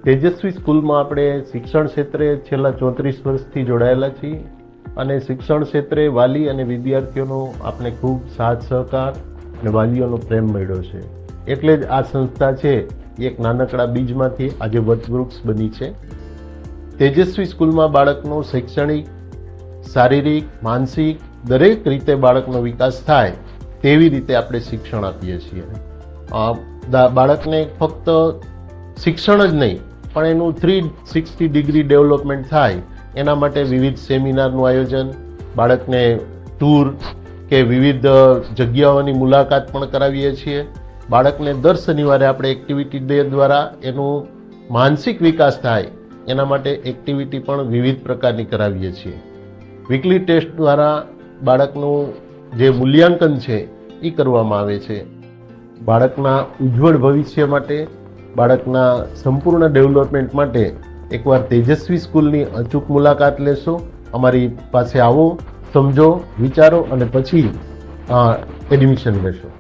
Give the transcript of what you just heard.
તેજસ્વી સ્કૂલમાં આપણે શિક્ષણ ક્ષેત્રે છેલ્લા 34 વર્ષથી જોડાયેલા છીએ અને શિક્ષણ ક્ષેત્રે વાલી અને વિદ્યાર્થીઓનો આપણે ખૂબ સાથ સહકાર અને વાલીઓનો પ્રેમ મળ્યો છે. એટલે જ આ સંસ્થા છે એક નાનકડા બીજમાંથી આજે વટવૃક્ષ બની છે. તેજસ્વી સ્કૂલમાં બાળકનો શૈક્ષણિક, શારીરિક, માનસિક દરેક રીતે બાળકનો વિકાસ થાય તેવી રીતે આપણે શિક્ષણ આપીએ છીએ. બાળકને ફક્ત શિક્ષણ જ નહીં પણ એનું 360 ડિગ્રી ડેવલપમેન્ટ થાય એના માટે વિવિધ સેમિનારનું આયોજન, બાળકને ટૂર કે વિવિધ જગ્યાઓની મુલાકાત પણ કરાવીએ છીએ. બાળકને દર શનિવારે આપણે એક્ટિવિટી ડે દ્વારા એનું માનસિક વિકાસ થાય એના માટે એક્ટિવિટી પણ વિવિધ પ્રકારની કરાવીએ છીએ. વીકલી ટેસ્ટ દ્વારા બાળકનું જે મૂલ્યાંકન છે એ કરવામાં આવે છે. બાળકના ઉજ્જવળ ભવિષ્ય માટે, બાળકના સંપૂર્ણ ડેવલપમેન્ટ માટે એકવાર તેજસ્વી સ્કૂલની અચૂક મુલાકાત લેશો. અમારી પાસે આવો, સમજો, વિચારો અને પછી એડમિશન લેશો.